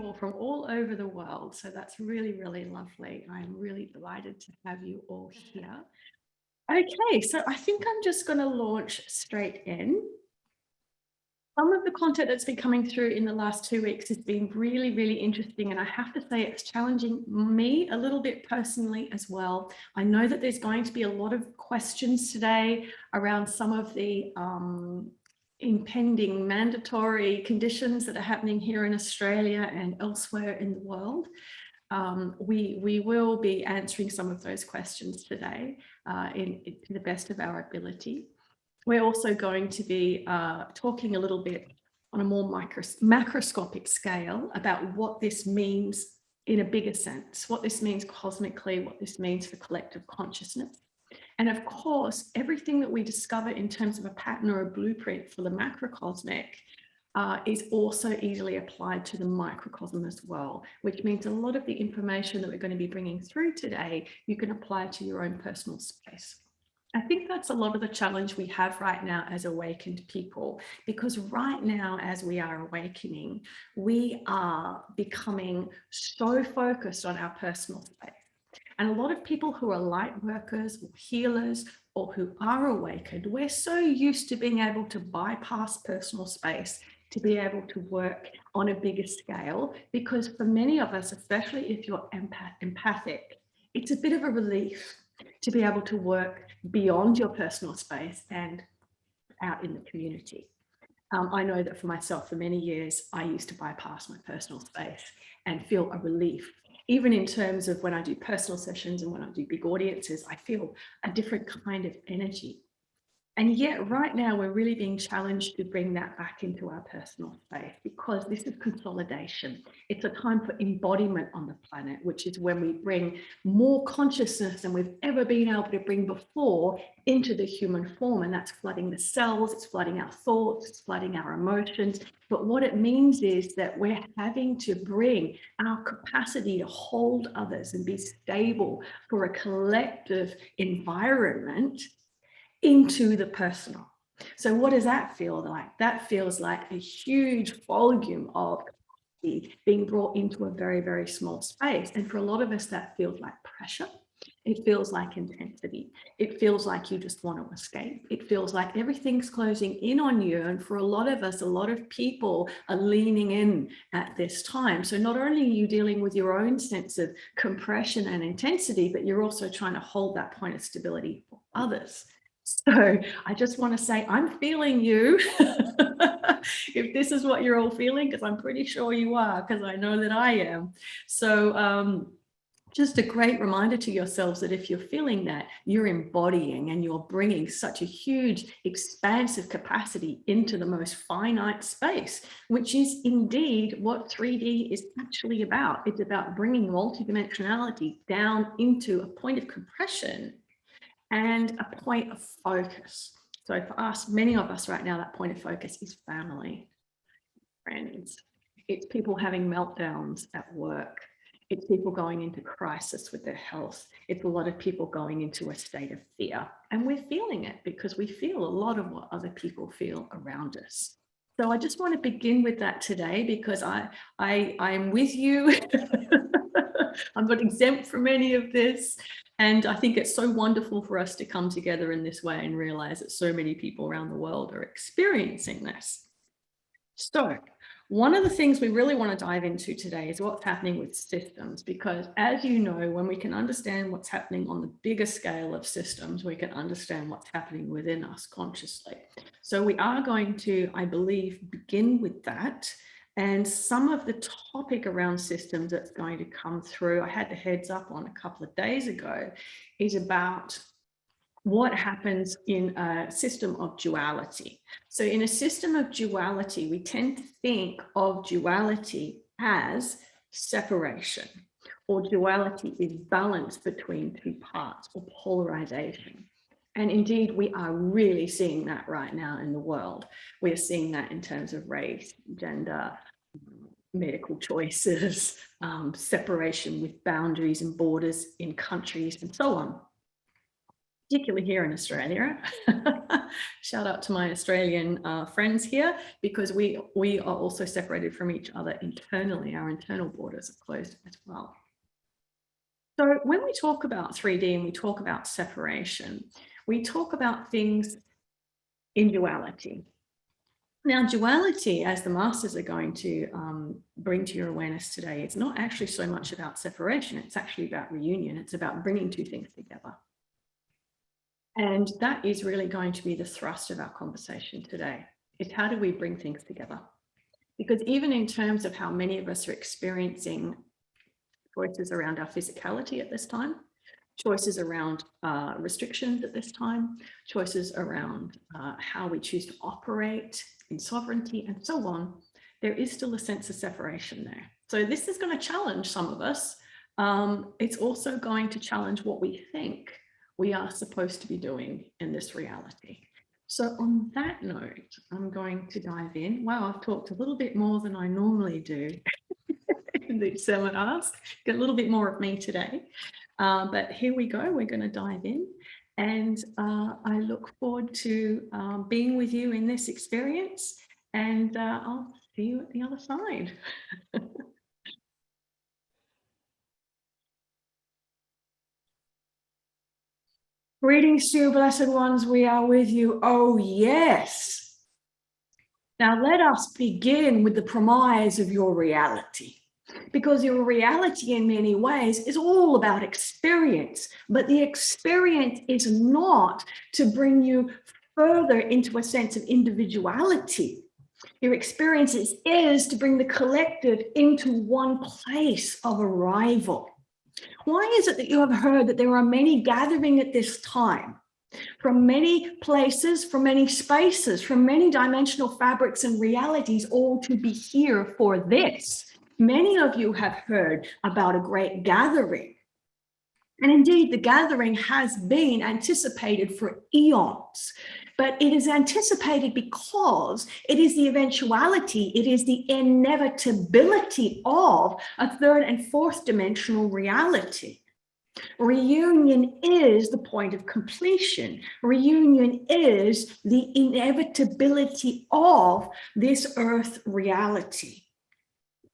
you all from all over the world. So that's really, really lovely. I'm really delighted to have you all here. Okay, so I think I'm just going to launch straight in. Some of the content that's been coming through in the last 2 weeks has been really, really interesting. And I have to say it's challenging me a little bit personally as well. I know that there's going to be a lot of questions today around some of the impending mandatory conditions that are happening here in Australia and elsewhere in the world. We will be answering some of those questions today to the best of our ability. We're also going to be talking a little bit on a more macroscopic scale about what this means in a bigger sense, what this means cosmically, what this means for collective consciousness. And of course, everything that we discover in terms of a pattern or a blueprint for the macrocosmic is also easily applied to the microcosm as well, which means a lot of the information that we're going to be bringing through today, you can apply to your own personal space. I think that's a lot of the challenge we have right now as awakened people, because right now, as we are awakening, we are becoming so focused on our personal space. And a lot of people who are light workers or healers or who are awakened, we're so used to being able to bypass personal space to be able to work on a bigger scale, because for many of us, especially if you're empathic, it's a bit of a relief to be able to work beyond your personal space and out in the community. I know that for myself, for many years, I used to bypass my personal space and feel a relief. Even in terms of when I do personal sessions and when I do big audiences, I feel a different kind of energy. And yet right now we're really being challenged to bring that back into our personal space, because this is consolidation. It's a time for embodiment on the planet, which is when we bring more consciousness than we've ever been able to bring before into the human form. And that's flooding the cells, it's flooding our thoughts, it's flooding our emotions. But what it means is that we're having to bring our capacity to hold others and be stable for a collective environment into the personal. So what does that feel like? That feels like a huge volume of being brought into a very, very small space. And for a lot of us, that feels like pressure. It feels like intensity. It feels like you just want to escape. It feels like everything's closing in on you. And for a lot of us, a lot of people are leaning in at this time. So not only are you dealing with your own sense of compression and intensity, but you're also trying to hold that point of stability for others. So I just want to say, I'm feeling you. If this is what you're all feeling, because I'm pretty sure you are, because I know that I am. So just a great reminder to yourselves that if you're feeling that, you're embodying and you're bringing such a huge expansive capacity into the most finite space, which is indeed what 3D is actually about. It's about bringing multidimensionality down into a point of compression and a point of focus. So for us, many of us right now, that point of focus is family, friends. It's people having meltdowns at work. It's people going into crisis with their health. It's a lot of people going into a state of fear. And we're feeling it because we feel a lot of what other people feel around us. So I just want to begin with that today, because I am with you. I'm not exempt from any of this. And I think it's so wonderful for us to come together in this way and realize that so many people around the world are experiencing this. So one of the things we really want to dive into today is what's happening with systems, because as you know, when we can understand what's happening on the bigger scale of systems, we can understand what's happening within us consciously. So we are going to, I believe, begin with that. And some of the topic around systems that's going to come through, I had the heads up on a couple of days ago, is about what happens in a system of duality. So in a system of duality, we tend to think of duality as separation, or duality is balance between two parts, or polarization. And indeed, we are really seeing that right now in the world. We're seeing that in terms of race, gender, medical choices, separation with boundaries and borders in countries, and so on. particularly here in Australia. Shout out to my Australian friends here, because we are also separated from each other internally. Our internal borders are closed as well. So when we talk about 3D and we talk about separation, we talk about things in duality. Now, duality, as the masters are going to bring to your awareness today, it's not actually so much about separation. It's actually about reunion. It's about bringing two things together. And that is really going to be the thrust of our conversation today, is how do we bring things together? Because even in terms of how many of us are experiencing choices around our physicality at this time, choices around restrictions at this time, choices around how we choose to operate in sovereignty and so on, there is still a sense of separation there. So this is going to challenge some of us. It's also going to challenge what we think we are supposed to be doing in this reality. So on that note, I'm going to dive in. Wow, I've talked a little bit more than I normally do in these seminars. Get a little bit more of me today. But here we go, we're going to dive in. And I look forward to being with you in this experience. And I'll see you at the other side. Greetings to you, blessed ones. We are with you. Oh, yes. Now let us begin with the premise of your reality, because your reality in many ways is all about experience, but the experience is not to bring you further into a sense of individuality. Your experience is to bring the collective into one place of arrival. Why is it that you have heard that there are many gathering at this time from many places, from many spaces, from many dimensional fabrics and realities, all to be here for this? Many of you have heard about a great gathering. And indeed, the gathering has been anticipated for eons. But it is anticipated because it is the eventuality, it is the inevitability of a third and fourth dimensional reality. Reunion is the point of completion. Reunion is the inevitability of this earth reality.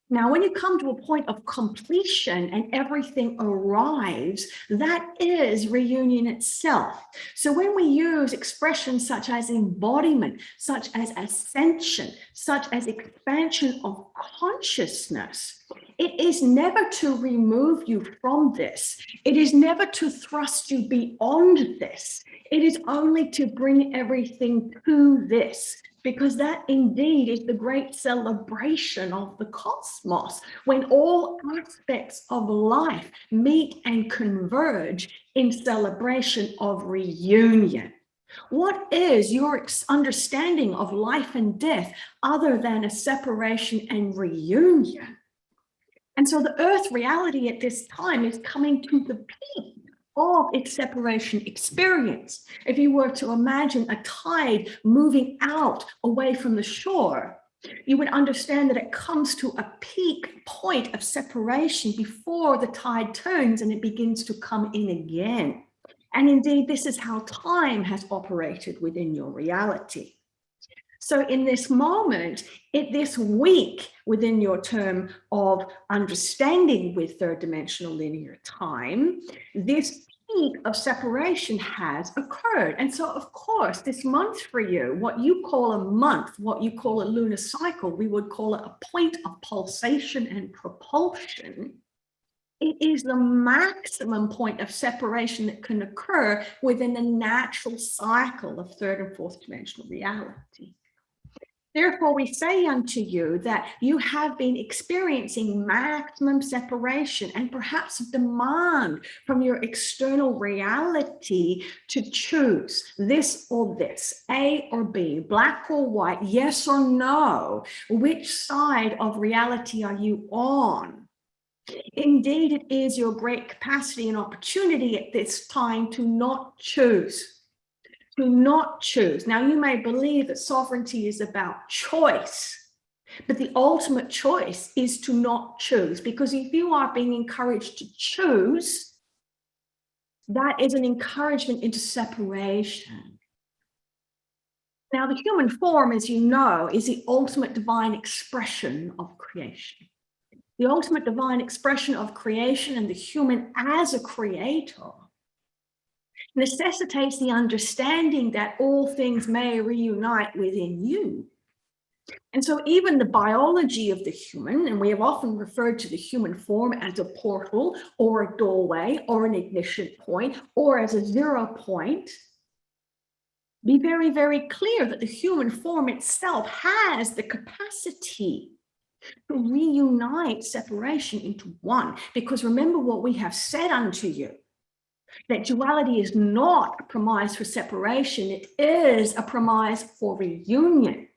Now, when you come to a point of completion and everything arrives, that is reunion itself. So when we use expressions such as embodiment, such as ascension, such as expansion of consciousness, it is never to remove you from this. It is never to thrust you beyond this. It is only to bring everything to this. Because that indeed is the great celebration of the cosmos, when all aspects of life meet and converge in celebration of reunion. What is your understanding of life and death other than a separation and reunion? And so the earth reality at this time is coming to the peak of its separation experience. If you were to imagine a tide moving out away from the shore, you would understand that it comes to a peak point of separation before the tide turns and it begins to come in again. And indeed, this is how time has operated within your reality. So in this moment, this week within your term of understanding with third dimensional linear time, this peak of separation has occurred. And so, of course, this month for you, what you call a month, what you call a lunar cycle, we would call it a point of pulsation and propulsion. It is the maximum point of separation that can occur within the natural cycle of third and fourth dimensional reality. Therefore, we say unto you that you have been experiencing maximum separation and perhaps demand from your external reality to choose this or this, A or B, black or white, yes or no. Which side of reality are you on? Indeed, it is your great capacity and opportunity at this time to not choose. To not choose. Now, you may believe that sovereignty is about choice, but the ultimate choice is to not choose, because if you are being encouraged to choose, That is an encouragement into separation. Now, the human form, as you know, is the ultimate divine expression of creation. The ultimate divine expression of creation, and the human as a creator necessitates the understanding that all things may reunite within you. And so even the biology of the human, and we have often referred to the human form as a portal or a doorway or an ignition point or as a 0 point, be very, very clear that the human form itself has the capacity to reunite separation into one. Because remember what we have said unto you, that duality is not a premise for separation, it is a premise for reunion.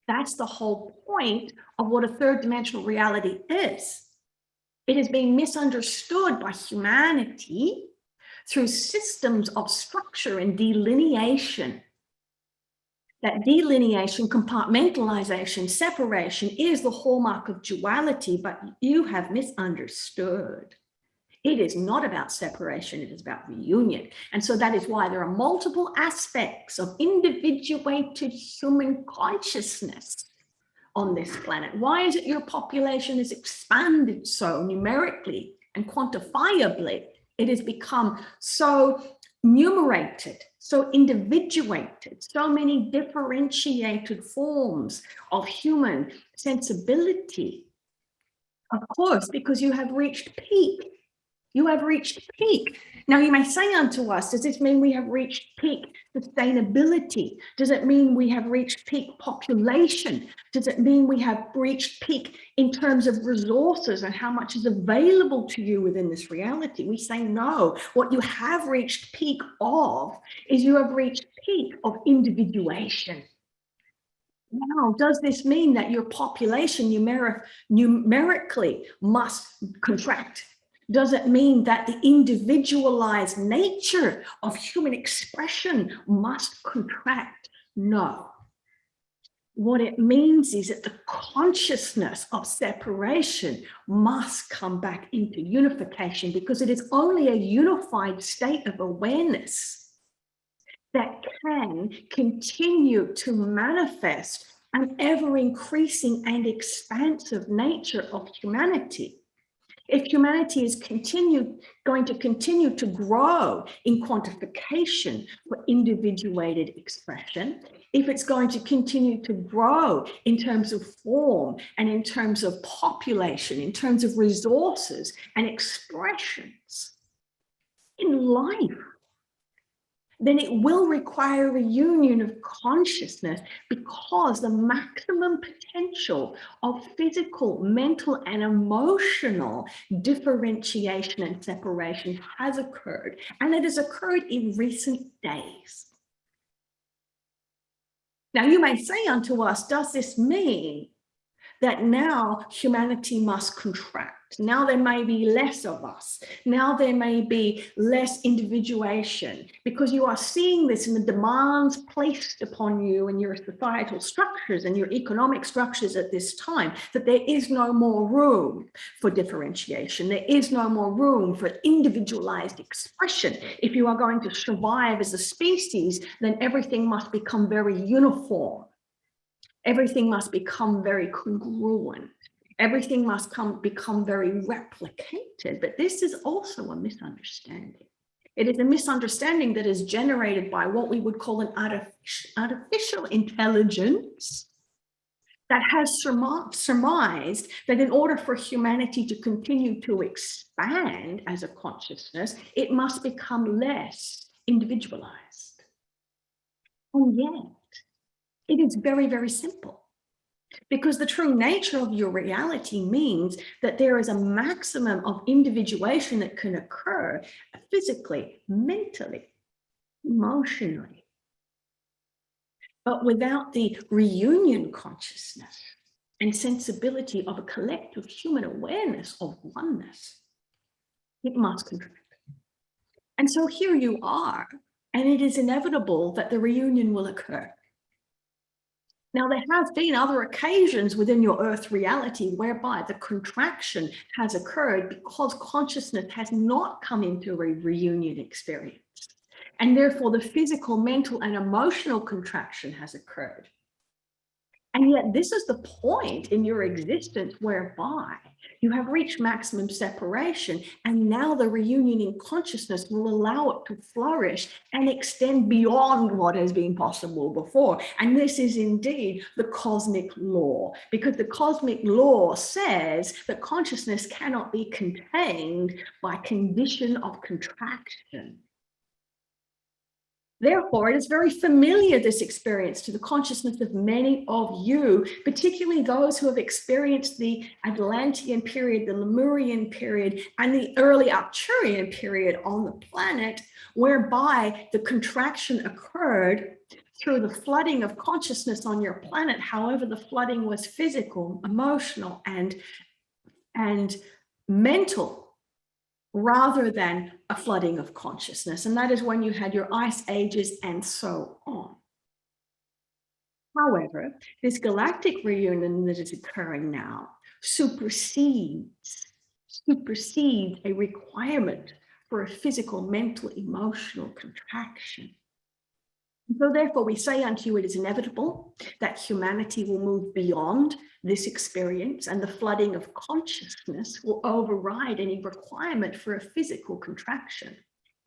That's the whole point of what a third dimensional reality is. It is being misunderstood by humanity through systems of structure and delineation. That delineation, compartmentalization, separation is the hallmark of duality, but you have misunderstood. It is not about separation, it is about reunion. And so that is why there are multiple aspects of individuated human consciousness on this planet. Why is it your population is expanded so numerically and quantifiably? It has become so numerated, so individuated, so many differentiated forms of human sensibility. Of course, because you have reached peak. You have reached peak. Now you may say unto us, does this mean we have reached peak sustainability? Does it mean we have reached peak population? Does it mean we have reached peak in terms of resources and how much is available to you within this reality? We say no. What you have reached peak of is you have reached peak of individuation. Now, does this mean that your population numerically must contract? Does it mean that the individualized nature of human expression must contract? No. What it means is that the consciousness of separation must come back into unification, because it is only a unified state of awareness that can continue to manifest an ever-increasing and expansive nature of humanity. If humanity is going to continue to grow in quantification for individuated expression, if it's going to continue to grow in terms of form and in terms of population, in terms of resources and expressions in life, then it will require a union of consciousness, because the maximum potential of physical, mental, and emotional differentiation and separation has occurred, and it has occurred in recent days. Now, you may say unto us, does this mean that now humanity must contract? Now there may be less of us. Now there may be less individuation, because you are seeing this in the demands placed upon you and your societal structures and your economic structures at this time, that there is no more room for differentiation. There is no more room for individualized expression. If you are going to survive as a species, then everything must become very uniform. Everything must become very congruent. Everything must become very replicated. But this is also a misunderstanding. It is a misunderstanding that is generated by what we would call an artificial intelligence that has surmised that in order for humanity to continue to expand as a consciousness, it must become less individualized. And yet, it is very, very simple, because the true nature of your reality means that there is a maximum of individuation that can occur physically, mentally, emotionally. But without the reunion consciousness and sensibility of a collective human awareness of oneness, it must contract. And so here you are, and it is inevitable that the reunion will occur. Now, there have been other occasions within your earth reality whereby the contraction has occurred because consciousness has not come into a reunion experience. And therefore, the physical, mental, and emotional contraction has occurred. And yet, this is the point in your existence whereby you have reached maximum separation, and now the reunion in consciousness will allow it to flourish and extend beyond what has been possible before. And this is indeed the cosmic law, because the cosmic law says that consciousness cannot be contained by condition of contraction. Therefore, it is very familiar, this experience, to the consciousness of many of you, particularly those who have experienced the Atlantean period, the Lemurian period, and the early Arcturian period on the planet, whereby the contraction occurred through the flooding of consciousness on your planet. However, the flooding was physical, emotional, and mental, rather than a flooding of consciousness. And that is when you had your ice ages and so on. However, this galactic reunion that is occurring now supersedes a requirement for a physical, mental, emotional contraction. So therefore, we say unto you, it is inevitable that humanity will move beyond this experience, and the flooding of consciousness will override any requirement for a physical contraction.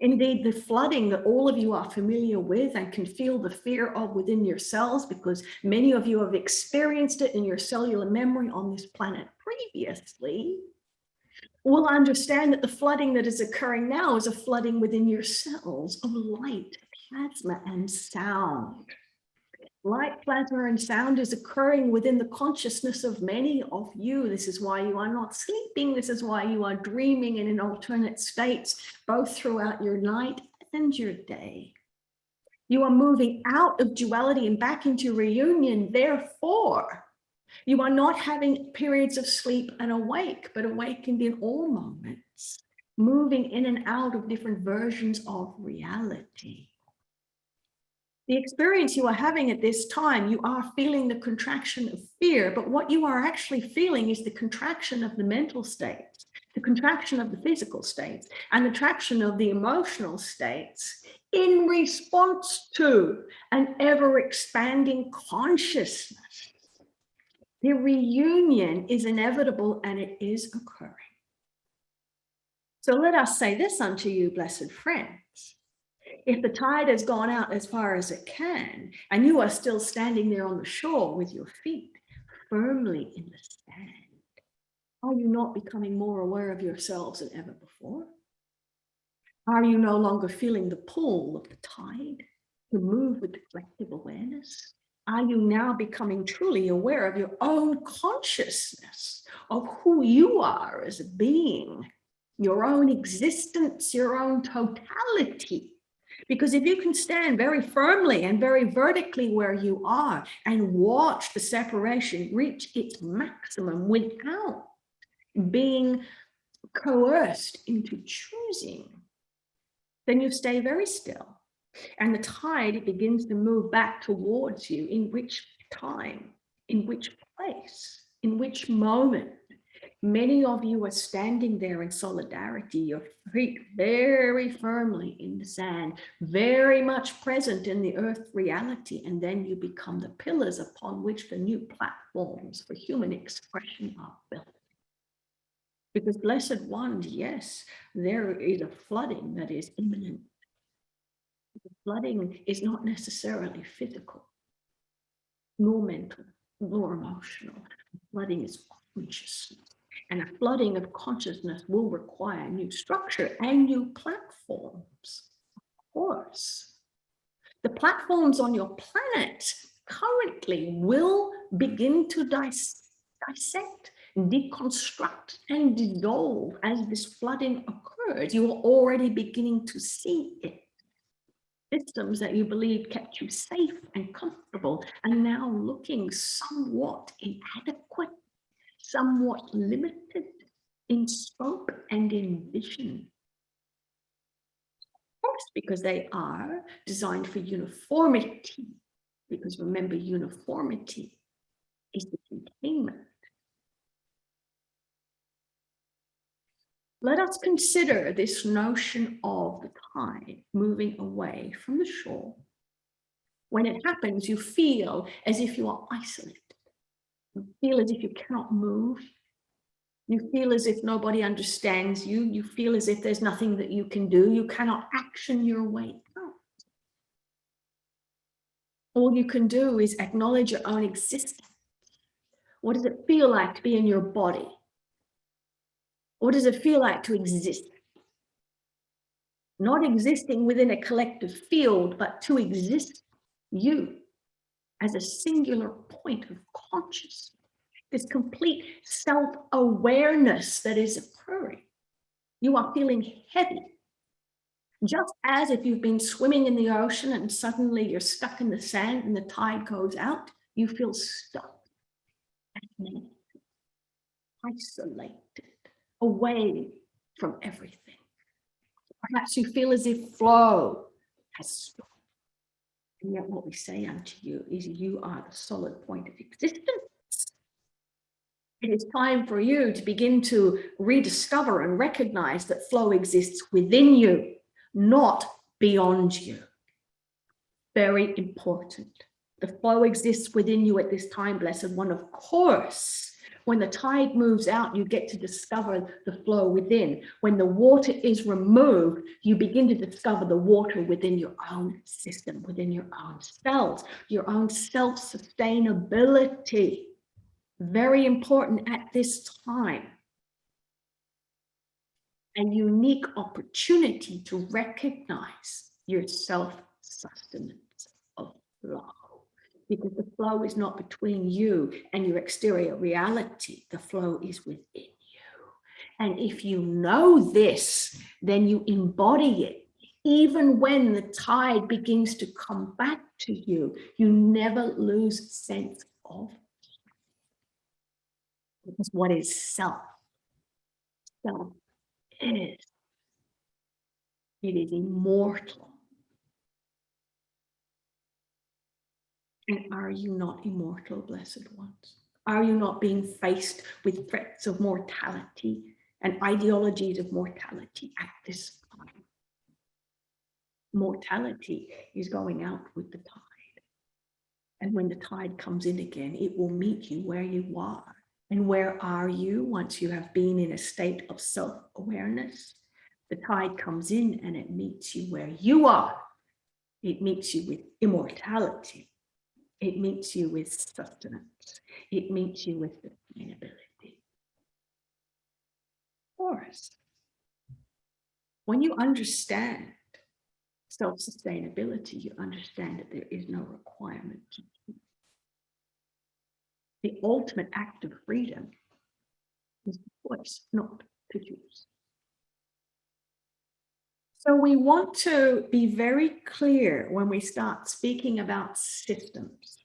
Indeed, the flooding that all of you are familiar with and can feel the fear of within yourselves, because many of you have experienced it in your cellular memory on this planet previously, will understand that the flooding that is occurring now is a flooding within your cells of light, plasma, and sound. Light, plasma, and sound is occurring within the consciousness of many of you. This is why you are not sleeping. This is why you are dreaming and in alternate states, both throughout your night and your day. You are moving out of duality and back into reunion. Therefore, you are not having periods of sleep and awake, but awakened in all moments, moving in and out of different versions of reality. The experience you are having at this time, you are feeling the contraction of fear, but what you are actually feeling is the contraction of the mental states, the contraction of the physical states, and the contraction of the emotional states in response to an ever-expanding consciousness. The reunion is inevitable and it is occurring. So let us say this unto you, blessed friends. If the tide has gone out as far as it can, and you are still standing there on the shore with your feet firmly in the sand, are you not becoming more aware of yourselves than ever before? Are you no longer feeling the pull of the tide to move with collective awareness? Are you now becoming truly aware of your own consciousness, of who you are as a being, your own existence, your own totality? Because if you can stand very firmly and very vertically where you are and watch the separation reach its maximum without being coerced into choosing, then you stay very still. And the tide begins to move back towards you. In which time, in which place, in which moment. Many of you are standing there in solidarity, your feet very firmly in the sand, very much present in the earth reality, and then you become the pillars upon which the new platforms for human expression are built. Because, blessed ones, yes, there is a flooding that is imminent. The flooding is not necessarily physical, nor mental, nor emotional. The flooding is consciousness. And a flooding of consciousness will require new structure and new platforms, of course. The platforms on your planet currently will begin to dissect, deconstruct, and dissolve as this flooding occurs. You are already beginning to see it. Systems that you believed kept you safe and comfortable are now looking somewhat inadequate, somewhat limited in scope and in vision. Of course, because they are designed for uniformity Because remember, uniformity is the containment. Let us consider this notion of the tide moving away from the shore. When it happens, you feel as if you are isolated. You feel as if you cannot move. You feel as if nobody understands you. You feel as if there's nothing that you can do. You cannot action your way out. All you can do is acknowledge your own existence. What does it feel like to be in your body? What does it feel like to exist? Not existing within a collective field, but to exist you as a singular point of consciousness, this complete self-awareness that is occurring. You are feeling heavy, just as if you've been swimming in the ocean and suddenly you're stuck in the sand and the tide goes out, you feel stuck, isolated, away from everything. Perhaps you feel as if flow has stopped. And yet what we say unto you is you are the solid point of existence. It is time for you to begin to rediscover and recognize that flow exists within you, not beyond you. Very important. The flow exists within you at this time, blessed one. Of course, when the tide moves out, you get to discover the flow within. When the water is removed, you begin to discover the water within your own system, within your own cells, your own self-sustainability. Very important at this time. A unique opportunity to recognize your self-sustenance of flow. Because the flow is not between you and your exterior reality. The flow is within you. And if you know this, then you embody it. Even when the tide begins to come back to you, you never lose sense of it. Because what is self? Self is. It is immortal. And are you not immortal, blessed ones? Are you not being faced with threats of mortality and ideologies of mortality at this time? Mortality is going out with the tide. And when the tide comes in again, it will meet you where you are. And where are you once you have been in a state of self-awareness? The tide comes in and it meets you where you are. It meets you with immortality. It meets you with sustenance. It meets you with sustainability. Of course, when you understand self-sustainability, you understand that there is no requirement to choose. The ultimate act of freedom is the choice not to choose. So we want to be very clear when we start speaking about systems,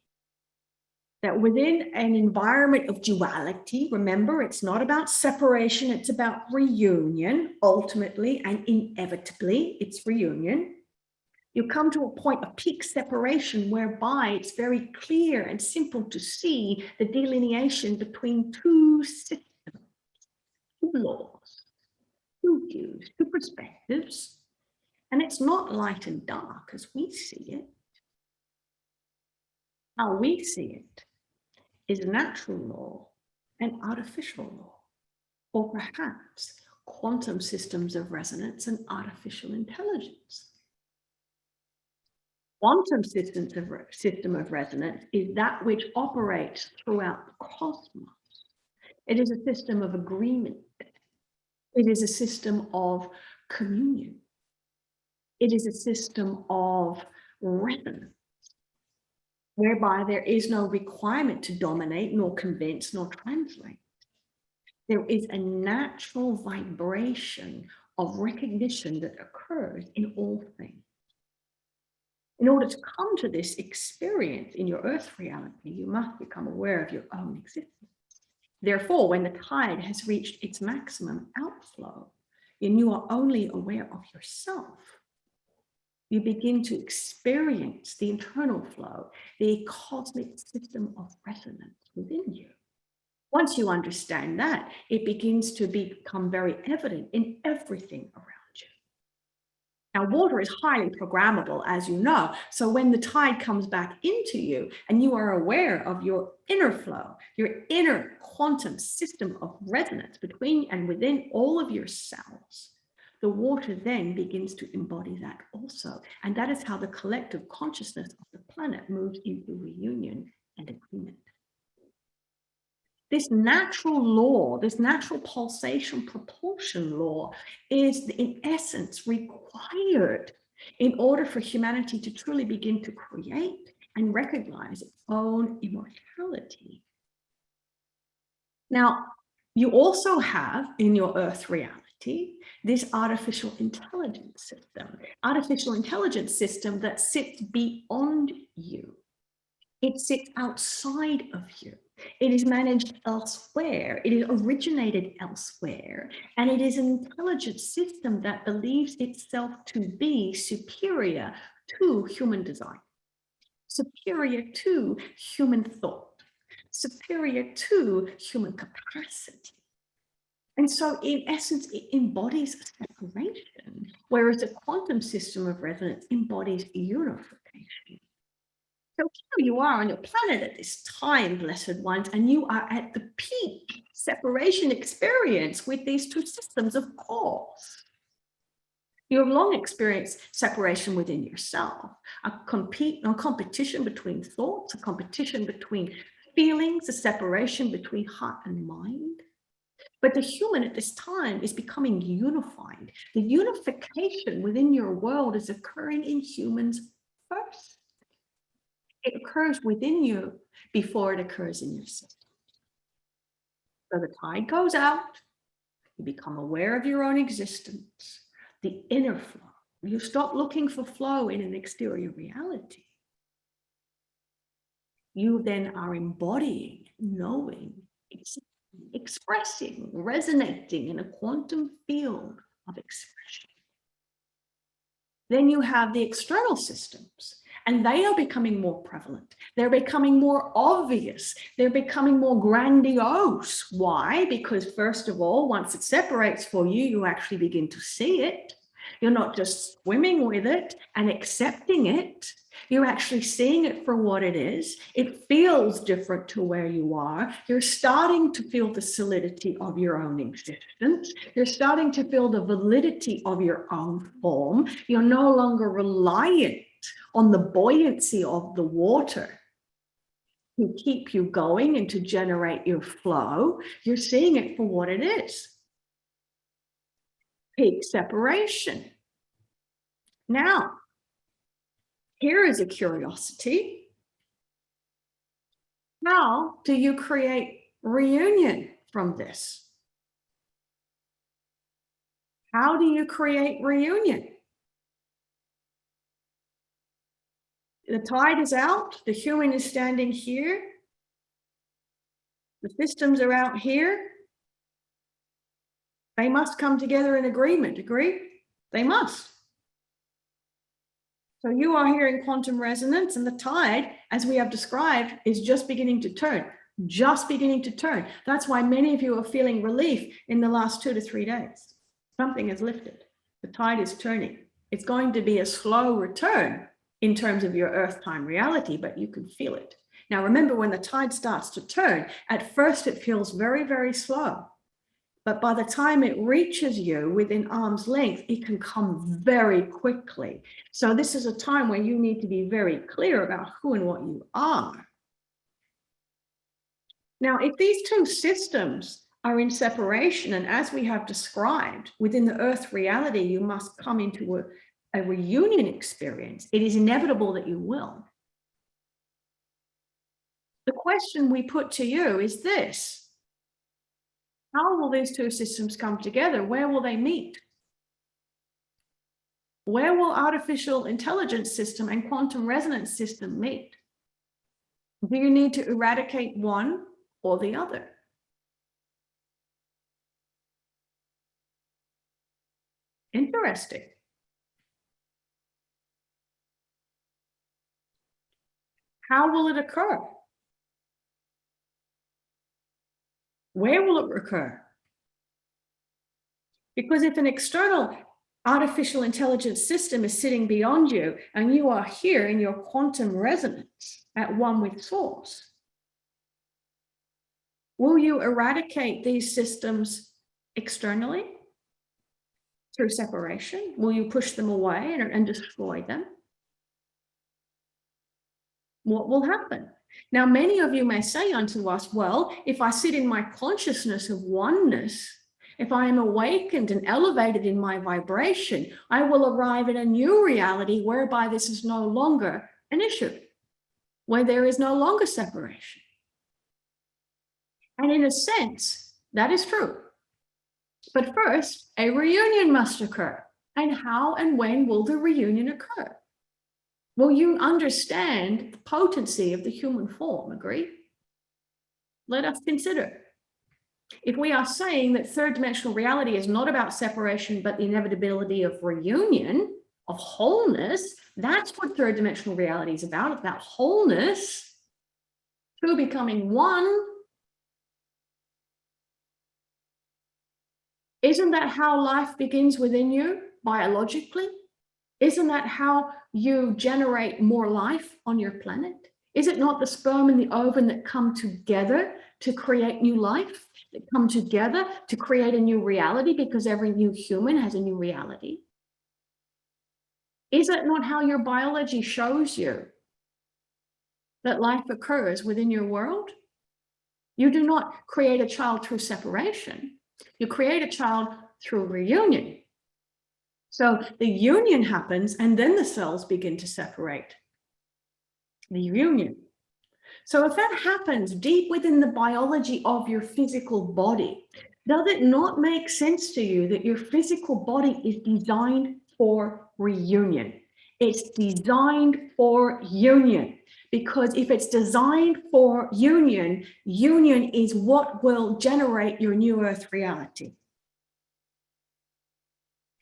that within an environment of duality, remember, it's not about separation, it's about reunion, ultimately and inevitably, it's reunion. You come to a point of peak separation whereby it's very clear and simple to see the delineation between two systems, two laws, two views, two perspectives. And it's not light and dark as we see it. How we see it is natural law and artificial law, or perhaps quantum systems of resonance and artificial intelligence. Quantum system of resonance is that which operates throughout the cosmos. It is a system of agreement. It is a system of communion. It is a system of resonance, whereby there is no requirement to dominate, nor convince, nor translate. There is a natural vibration of recognition that occurs in all things. In order to come to this experience in your earth reality, you must become aware of your own existence. Therefore, when the tide has reached its maximum outflow, and you are only aware of yourself, You begin to experience the internal flow, the cosmic system of resonance within you. Once you understand that, it begins to become very evident in everything around you. Now, water is highly programmable, as you know. So when the tide comes back into you and you are aware of your inner flow, your inner quantum system of resonance between and within all of your cells, the water then begins to embody that also. And that is how the collective consciousness of the planet moves into reunion and agreement. This natural law, this natural pulsation propulsion law is in essence required in order for humanity to truly begin to create and recognize its own immortality. Now, you also have in your Earth reality this artificial intelligence system that sits beyond you. It sits outside of you. It is managed elsewhere. It is originated elsewhere. And it is an intelligent system that believes itself to be superior to human design, superior to human thought, superior to human capacity. And so in essence, it embodies separation, whereas the quantum system of resonance embodies unification. So here you are on your planet at this time, blessed ones, and you are at the peak separation experience with these two systems, of course. You have long experienced separation within yourself, a competition between thoughts, a competition between feelings, a separation between heart and mind. But the human at this time is becoming unified. The unification within your world is occurring in humans first. It occurs within you before it occurs in your system. So the tide goes out, you become aware of your own existence, the inner flow. You stop looking for flow in an exterior reality. You then are embodying, knowing, expressing, resonating in a quantum field of expression. Then you have the external systems, and they are becoming more prevalent. They're becoming more obvious. They're becoming more grandiose. Why? Because first of all, once it separates for you, you actually begin to see it. You're not just swimming with it and accepting it. You're actually seeing it for what it is. It feels different to where you are. You're starting to feel the solidity of your own existence. You're starting to feel the validity of your own form. You're no longer reliant on the buoyancy of the water to keep you going and to generate your flow. You're seeing it for what it is. Peak separation. Now, here is a curiosity. How do you create reunion from this? How do you create reunion? The tide is out, the human is standing here, the systems are out here. They must come together in agreement, agree? They must. So you are here in quantum resonance, and the tide, as we have described, is just beginning to turn, just beginning to turn. That's why many of you are feeling relief in the last 2 to 3 days. Something has lifted. The tide is turning. It's going to be a slow return in terms of your earth time reality, but you can feel it. Now, remember, when the tide starts to turn, at first it feels very, very slow. But by the time it reaches you within arm's length, it can come very quickly. So this is a time where you need to be very clear about who and what you are. Now, if these two systems are in separation, and as we have described, within the earth reality, you must come into a reunion experience. It is inevitable that you will. The question we put to you is this. How will these two systems come together? Where will they meet? Where will artificial intelligence system and quantum resonance system meet? Do you need to eradicate one or the other? Interesting. How will it occur? Where will it occur? Because if an external artificial intelligence system is sitting beyond you and you are here in your quantum resonance at one with source, will you eradicate these systems externally through separation? Will you push them away and destroy them? What will happen? Now, many of you may say unto us, well, if I sit in my consciousness of oneness, if I am awakened and elevated in my vibration, I will arrive in a new reality whereby this is no longer an issue, where there is no longer separation. And in a sense, that is true. But first, a reunion must occur. And how and when will the reunion occur? Will you understand the potency of the human form? Agree? Let us consider. If we are saying that third dimensional reality is not about separation, but the inevitability of reunion, of wholeness, that's what third dimensional reality is about. It's about wholeness, two becoming one. Isn't that how life begins within you biologically? Isn't that how you generate more life on your planet? Is it not the sperm and the ovum that come together to create new life, that come together to create a new reality, because every new human has a new reality? Is it not how your biology shows you that life occurs within your world? You do not create a child through separation. You create a child through reunion. So the union happens and then the cells begin to separate. The union. So if that happens deep within the biology of your physical body, does it not make sense to you that your physical body is designed for reunion? It's designed for union, because if it's designed for union, union is what will generate your new earth reality.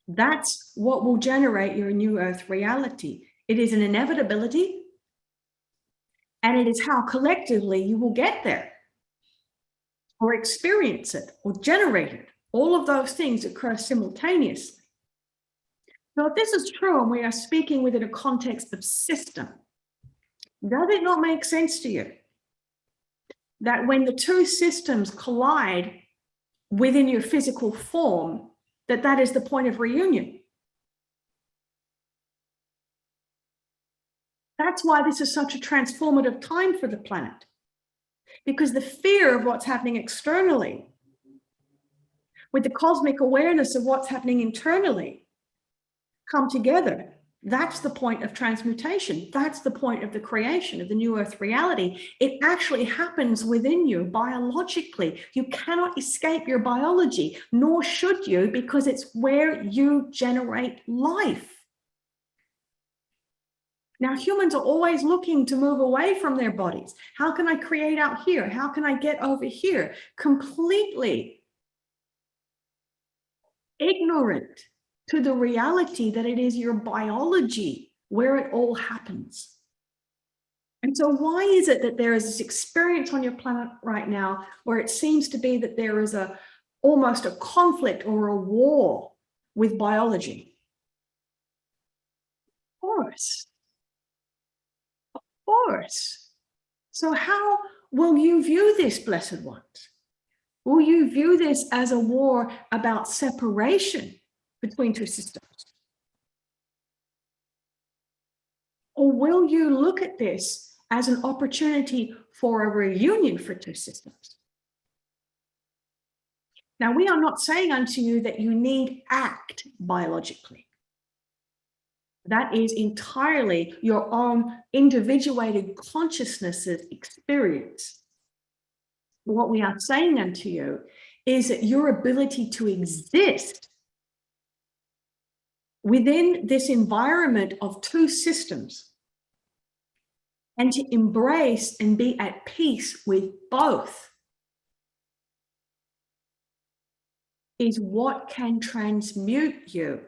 That's what will generate your new earth reality. It is an inevitability, and it is how collectively you will get there, or experience it, or generate it. All of those things occur simultaneously. Now, if this is true, and we are speaking within a context of system, does it not make sense to you that when the two systems collide within your physical form, that is the point of reunion? That's why this is such a transformative time for the planet, because the fear of what's happening externally with the cosmic awareness of what's happening internally come together. That's the point of transmutation. That's the point of the creation of the new earth reality. It actually happens within you biologically. You cannot escape your biology, nor should you, because it's where you generate life. Now, humans are always looking to move away from their bodies. How can I create out here? How can I get over here? Completely ignorant to the reality that it is your biology where it all happens. And so why is it that there is this experience on your planet right now where it seems to be that there is almost a conflict or a war with biology? Of course. Of course. So how will you view this, blessed ones? Will you view this as a war about separation between two systems? Or will you look at this as an opportunity for a reunion for two systems? Now, we are not saying unto you that you need act biologically. That is entirely your own individuated consciousness's experience. What we are saying unto you is that your ability to exist within this environment of two systems and to embrace and be at peace with both is what can transmute you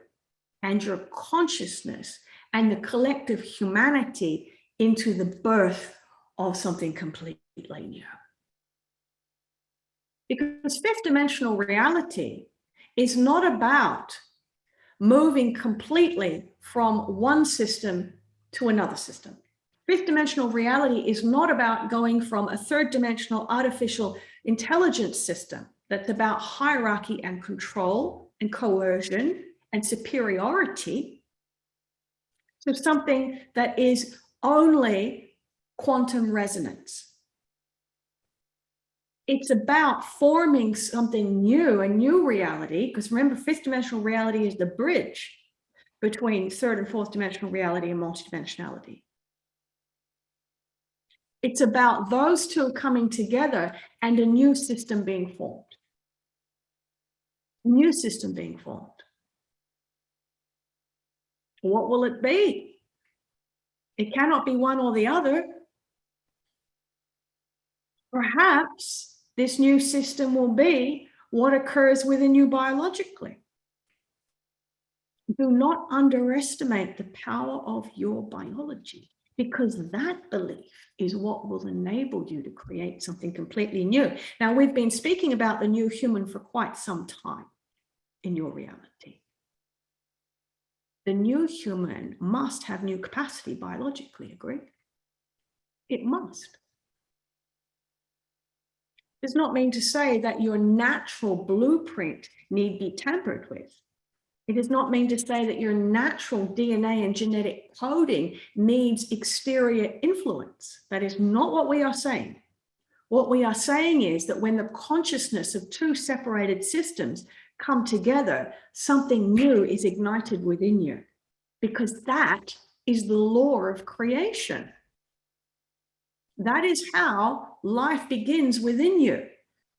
and your consciousness and the collective humanity into the birth of something completely new. Because fifth dimensional reality is not about moving completely from one system to another system. Fifth dimensional reality is not about going from a third dimensional artificial intelligence system that's about hierarchy and control and coercion and superiority to something that is only quantum resonance. It's about forming something new, a new reality, because remember, fifth dimensional reality is the bridge between third and fourth dimensional reality and multidimensionality. It's about those two coming together and a new system being formed. A new system being formed. What will it be? It cannot be one or the other. Perhaps this new system will be what occurs within you biologically. Do not underestimate the power of your biology, because that belief is what will enable you to create something completely new. Now, we've been speaking about the new human for quite some time in your reality. The new human must have new capacity biologically, agree? It must. Does not mean to say that your natural blueprint need be tampered with. It does not mean to say that your natural DNA and genetic coding needs exterior influence. That is not what we are saying. What we are saying is that when the consciousness of two separated systems come together, something new is ignited within you, because that is the law of creation. That is how life begins within you.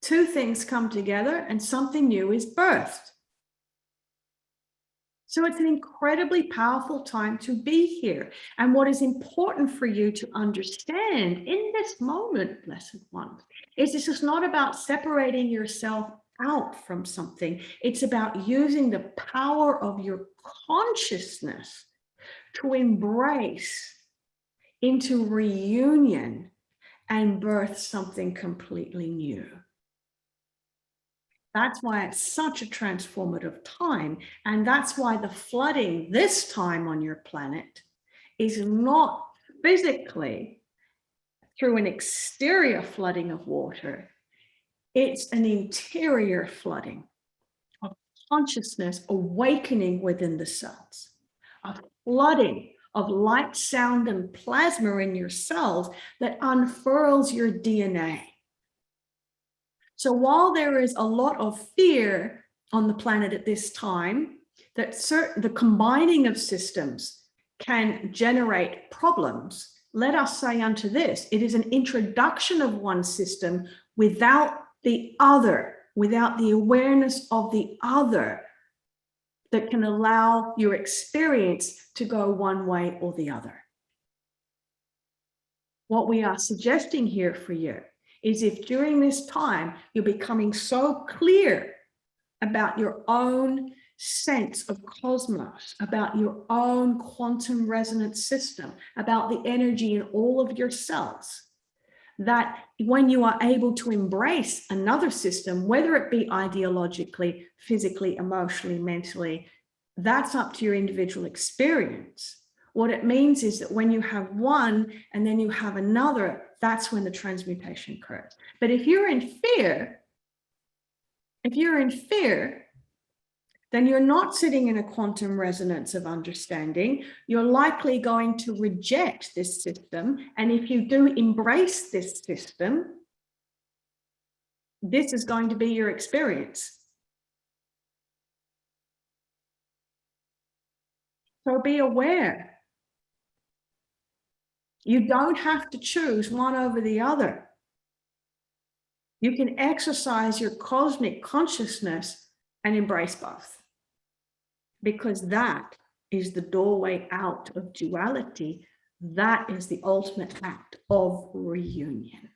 Two things come together and something new is birthed. So it's an incredibly powerful time to be here. And what is important for you to understand in this moment, blessed ones, is this is not about separating yourself out from something. It's about using the power of your consciousness to embrace into reunion and birth something completely new. That's why it's such a transformative time. And that's why the flooding this time on your planet is not physically through an exterior flooding of water. It's an interior flooding of consciousness awakening within the cells, a flooding of light, sound, and plasma in your cells that unfurls your DNA. So while there is a lot of fear on the planet at this time, that the combining of systems can generate problems, let us say unto this, it is an introduction of one system without the other, without the awareness of the other, that can allow your experience to go one way or the other. What we are suggesting here for you is, if during this time you're becoming so clear about your own sense of cosmos, about your own quantum resonance system, about the energy in all of your cells, that when you are able to embrace another system, whether it be ideologically, physically, emotionally, mentally, that's up to your individual experience. What it means is that when you have one and then you have another, that's when the transmutation occurs. But if you're in fear, then you're not sitting in a quantum resonance of understanding. You're likely going to reject this system. And if you do embrace this system, this is going to be your experience. So be aware. You don't have to choose one over the other. You can exercise your cosmic consciousness and embrace both, because that is the doorway out of duality. That is the ultimate act of reunion.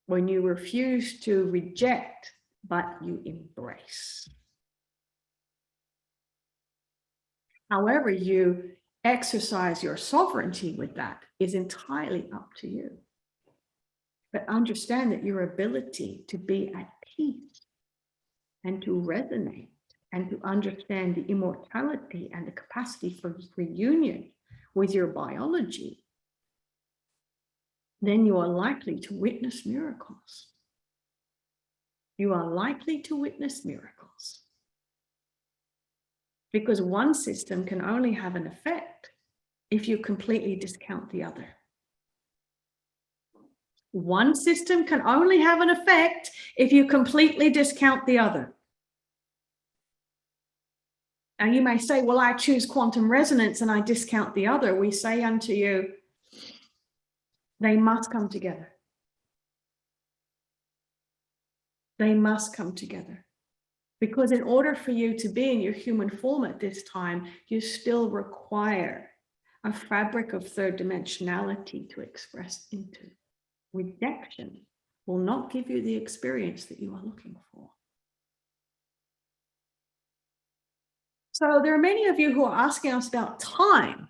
When you refuse to reject, but you embrace. However, you exercise your sovereignty with that is entirely up to you. But understand that your ability to be at peace and to resonate and to understand the immortality and the capacity for reunion with your biology, then you are likely to witness miracles. You are likely to witness miracles. Because one system can only have an effect if you completely discount the other. One system can only have an effect if you completely discount the other. Now you may say, well, I choose quantum resonance and I discount the other. We say unto you, they must come together. They must come together. Because in order for you to be in your human form at this time, you still require a fabric of third dimensionality to express into. Rejection will not give you the experience that you are looking for. So there are many of you who are asking us about time.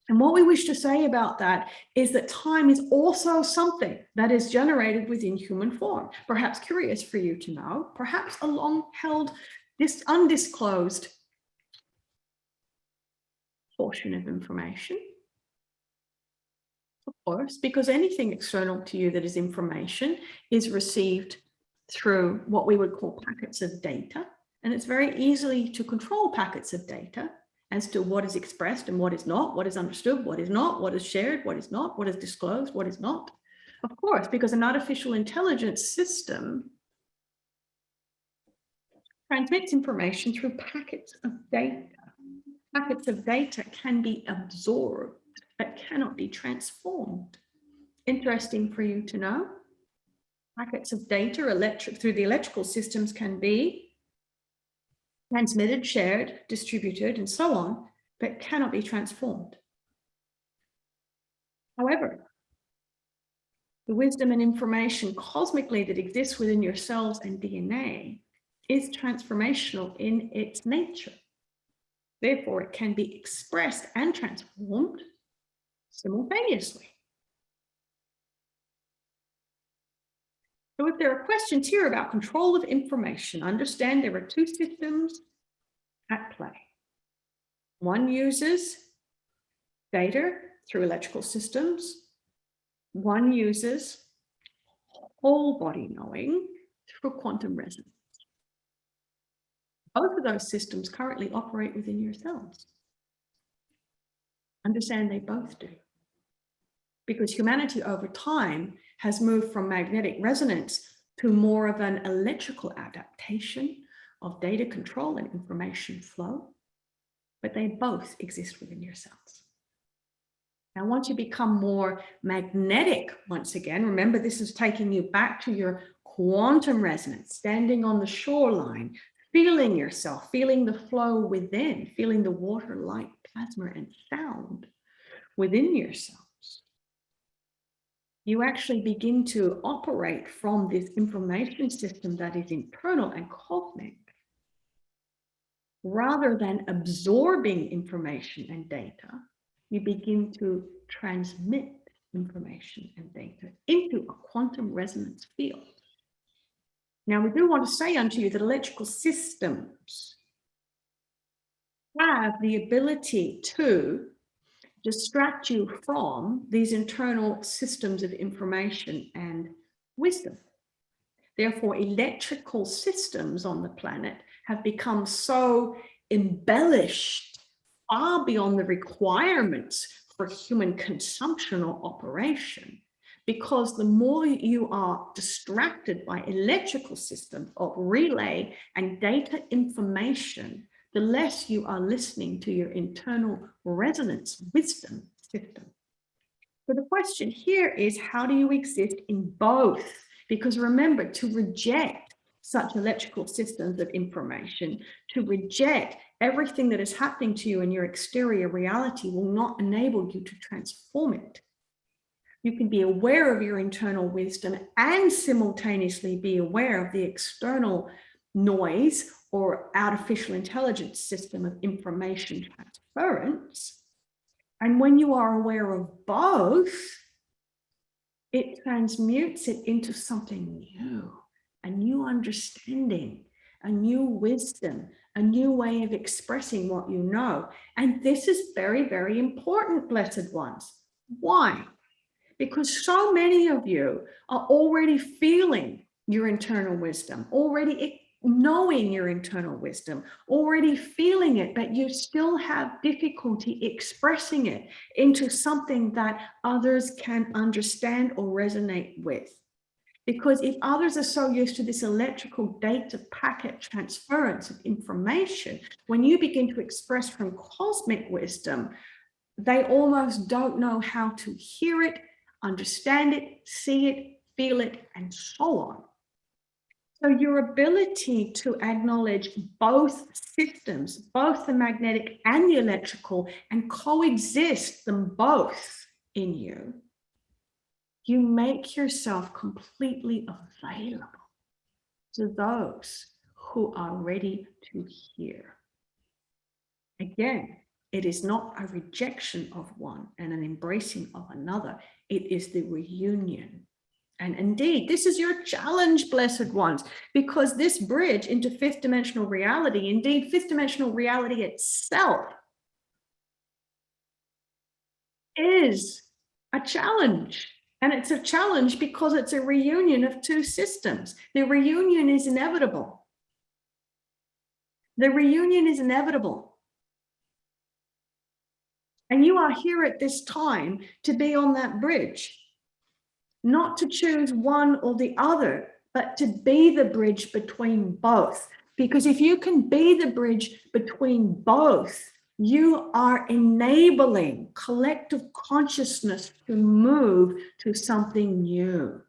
And what we wish to say about that is that time is also something that is generated within human form. Perhaps curious for you to know, perhaps a long-held, undisclosed portion of information. Of course, because anything external to you that is information is received through what we would call packets of data. And it's very easy to control packets of data as to what is expressed and what is not, what is understood, what is not, what is shared, what is not, what is disclosed, what is not. Of course, because an artificial intelligence system transmits information through packets of data. Packets of data can be absorbed, but cannot be transformed. Interesting for you to know. Packets of data through the electrical systems can be transmitted, shared, distributed, and so on, but cannot be transformed. However, the wisdom and information cosmically that exists within your cells and DNA is transformational in its nature. Therefore, it can be expressed and transformed simultaneously. So if there are questions here about control of information, understand there are two systems at play. One uses data through electrical systems. One uses whole body knowing through quantum resonance. Both of those systems currently operate within your cells. Understand they both do. Because humanity over time has moved from magnetic resonance to more of an electrical adaptation of data control and information flow, but they both exist within your cells. Now, once you become more magnetic, once again, remember this is taking you back to your quantum resonance, standing on the shoreline, feeling yourself, feeling the flow within, feeling the water, light, plasma, and sound within yourselves. You actually begin to operate from this information system that is internal and cosmic, rather than absorbing information and data. You begin to transmit information and data into a quantum resonance field. Now, we do want to say unto you that electrical systems have the ability to distract you from these internal systems of information and wisdom. Therefore, electrical systems on the planet have become so embellished far beyond the requirements for human consumption or operation, because the more you are distracted by electrical systems of relay and data information, the less you are listening to your internal resonance wisdom system. So the question here is, how do you exist in both? Because remember, to reject such electrical systems of information, to reject everything that is happening to you in your exterior reality will not enable you to transform it. You can be aware of your internal wisdom and simultaneously be aware of the external noise or artificial intelligence system of information transference. And when you are aware of both, it transmutes it into something new, a new understanding, a new wisdom, a new way of expressing what you know. And this is very, very important, blessed ones. Why? Because so many of you are already feeling your internal wisdom, already knowing your internal wisdom, already feeling it, but you still have difficulty expressing it into something that others can understand or resonate with. Because if others are so used to this electrical data packet transference of information, when you begin to express from cosmic wisdom, they almost don't know how to hear it, understand it, see it, feel it, and so on. So your ability to acknowledge both systems, both the magnetic and the electrical, and coexist them both in you, you make yourself completely available to those who are ready to hear. Again, it is not a rejection of one and an embracing of another. It is the reunion. And indeed, this is your challenge, blessed ones, because this bridge into fifth dimensional reality, indeed, fifth dimensional reality itself is a challenge. And it's a challenge because it's a reunion of two systems. The reunion is inevitable. The reunion is inevitable. And you are here at this time to be on that bridge, not to choose one or the other, but to be the bridge between both. Because if you can be the bridge between both, you are enabling collective consciousness to move to something new.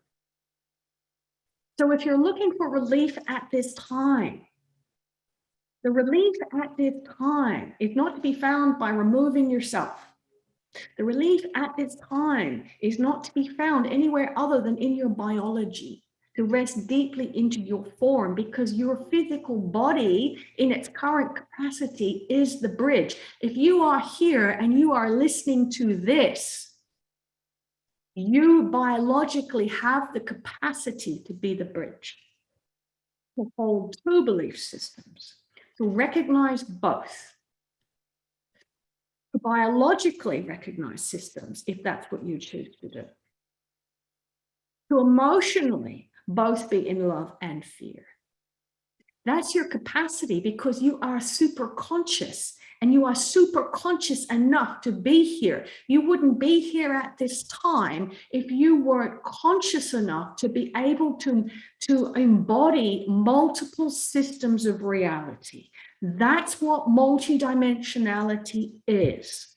So if you're looking for relief at this time, the relief at this time is not to be found by removing yourself. The relief at this time is not to be found anywhere other than in your biology, to rest deeply into your form, because your physical body in its current capacity is the bridge. If you are here and you are listening to this, you biologically have the capacity to be the bridge, to hold two belief systems, to recognize both, to biologically recognize systems, if that's what you choose to do, to emotionally both be in love and fear. That's your capacity, because you are super conscious, and you are super conscious enough to be here. You wouldn't be here at this time if you weren't conscious enough to be able to embody multiple systems of reality. That's what multidimensionality is.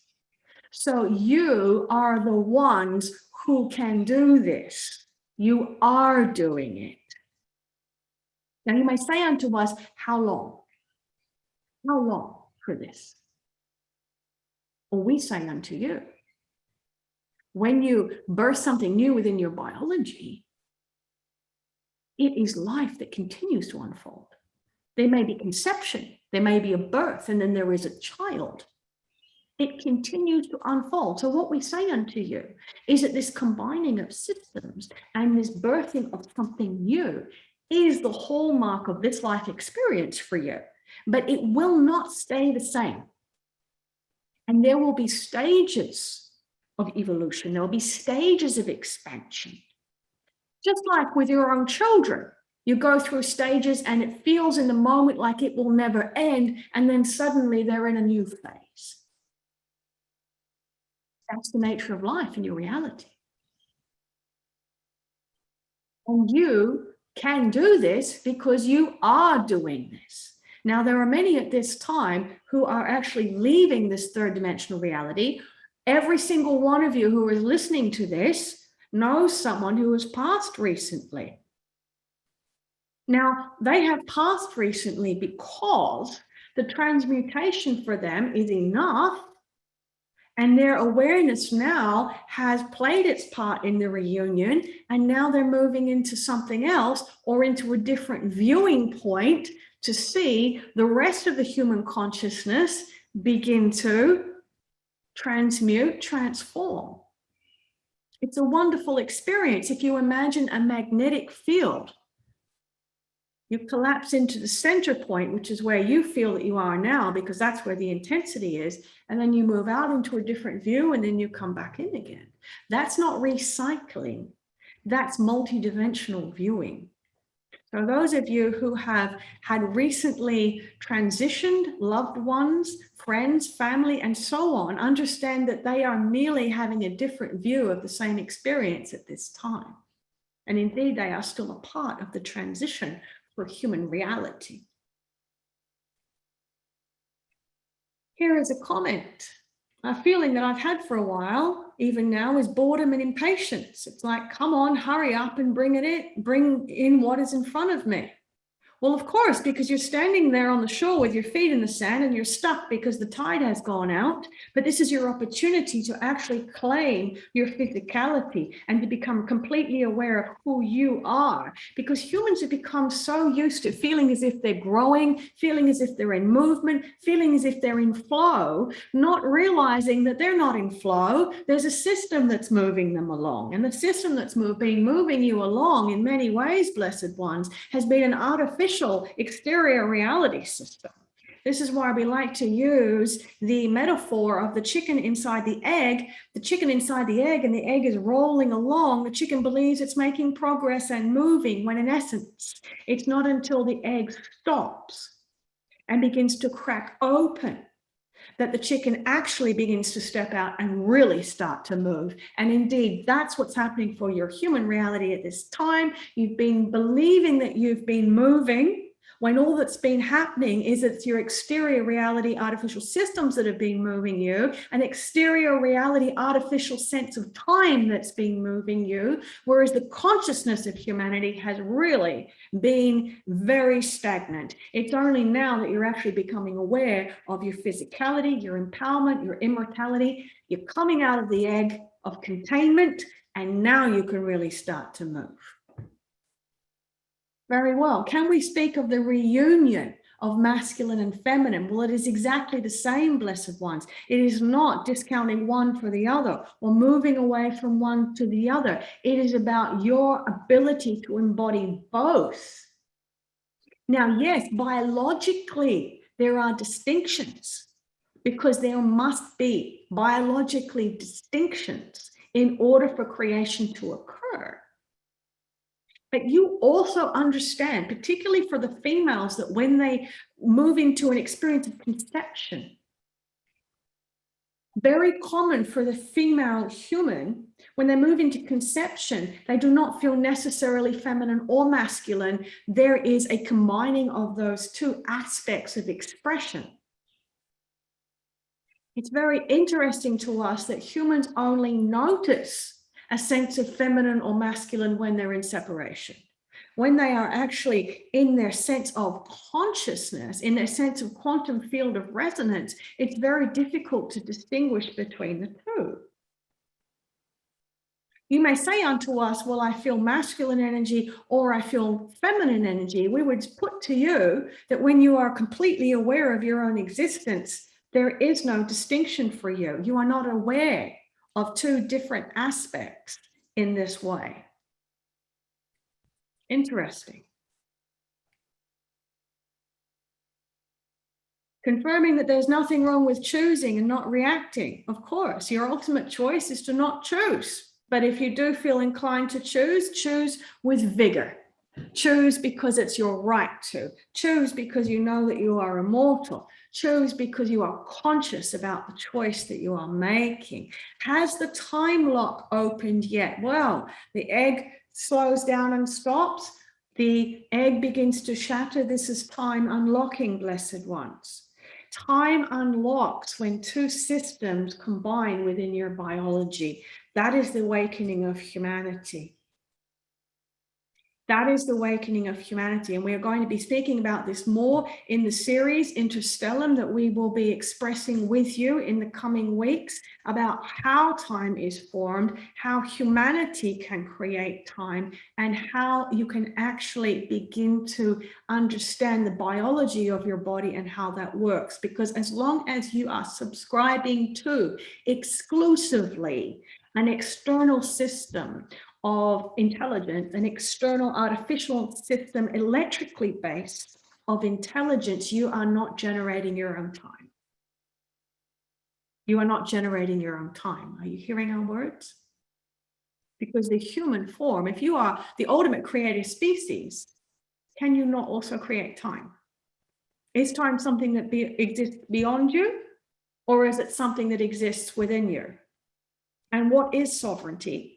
So you are the ones who can do this. You are doing it. Now you may say unto us, how long? How long for this? Well, we say unto you, when you birth something new within your biology, it is life that continues to unfold. There may be conception, there may be a birth, and then there is a child. It continues to unfold. So what we say unto you is that this combining of systems and this birthing of something new is the hallmark of this life experience for you, but it will not stay the same. And there will be stages of evolution. There will be stages of expansion. Just like with your own children, you go through stages and it feels in the moment like it will never end, and then suddenly they're in a new phase. That's the nature of life in your reality. And you can do this because you are doing this. Now, there are many at this time who are actually leaving this third dimensional reality. Every single one of you who is listening to this knows someone who has passed recently. Now, they have passed recently because the transmutation for them is enough, And their awareness now has played its part in the reunion, and now they're moving into something else or into a different viewing point to see the rest of the human consciousness begin to transmute, transform. It's a wonderful experience. If you imagine a magnetic field, you collapse into the center point, which is where you feel that you are now, because that's where the intensity is. And then you move out into a different view, and then you come back in again. That's not recycling. That's multidimensional viewing. So those of you who have had recently transitioned loved ones, friends, family, and so on, understand that they are merely having a different view of the same experience at this time. And indeed, they are still a part of the transition for human reality. Here is a comment. A feeling that I've had for a while, even now, is boredom and impatience. It's like, come on, hurry up and bring in what is in front of me. Well, of course, because you're standing there on the shore with your feet in the sand and you're stuck because the tide has gone out. But this is your opportunity to actually claim your physicality and to become completely aware of who you are. Because humans have become so used to feeling as if they're growing, feeling as if they're in movement, feeling as if they're in flow, not realizing that they're not in flow. There's a system that's moving them along. And the system that's been moving you along in many ways, blessed ones, has been an artificial exterior reality system. This is why we like to use the metaphor of the chicken inside the egg. The chicken inside the egg, and the egg is rolling along. The chicken believes it's making progress and moving, when in essence, it's not until the egg stops and begins to crack open that the chicken actually begins to step out and really start to move. And indeed, that's what's happening for your human reality at this time. You've been believing that you've been moving, when all that's been happening is it's your exterior reality artificial systems that have been moving you, an exterior reality artificial sense of time that's been moving you, whereas the consciousness of humanity has really been very stagnant. It's only now that you're actually becoming aware of your physicality, your empowerment, your immortality. You're coming out of the egg of containment, and now you can really start to move. Very well. Can we speak of the reunion of masculine and feminine? Well, it is exactly the same, blessed ones. It is not discounting one for the other or moving away from one to the other. It is about your ability to embody both. Now, yes, biologically, there are distinctions, because there must be biologically distinctions in order for creation to occur. But you also understand, particularly for the females, that when they move into an experience of conception, very common for the female human, when they move into conception, they do not feel necessarily feminine or masculine. There is a combining of those two aspects of expression. It's very interesting to us that humans only notice a sense of feminine or masculine when they're in separation. When they are actually in their sense of consciousness, in their sense of quantum field of resonance, it's very difficult to distinguish between the two. You may say unto us, well, I feel masculine energy or I feel feminine energy. We would put to you that when you are completely aware of your own existence, there is no distinction for you. You are not aware of two different aspects in this way. Interesting. Confirming that there's nothing wrong with choosing and not reacting. Of course, your ultimate choice is to not choose. But if you do feel inclined to choose with vigor. Choose because it's your right to. Choose because you know that you are immortal. Choose because you are conscious about the choice that you are making. Has the time lock opened yet? Well, the egg slows down and stops. The egg begins to shatter. This is time unlocking, blessed ones. Time unlocks when two systems combine within your biology. That is the awakening of humanity. That is the awakening of humanity. And we are going to be speaking about this more in the series Interstellum that we will be expressing with you in the coming weeks, about how time is formed, how humanity can create time, and how you can actually begin to understand the biology of your body and how that works. Because as long as you are subscribing to exclusively an external system of intelligence, an external artificial system, electrically based, of intelligence, you are not generating your own time. You are not generating your own time. Are you hearing our words? Because the human form, if you are the ultimate creative species, can you not also create time? Is time something that exists beyond you, or is it something that exists within you? And what is sovereignty?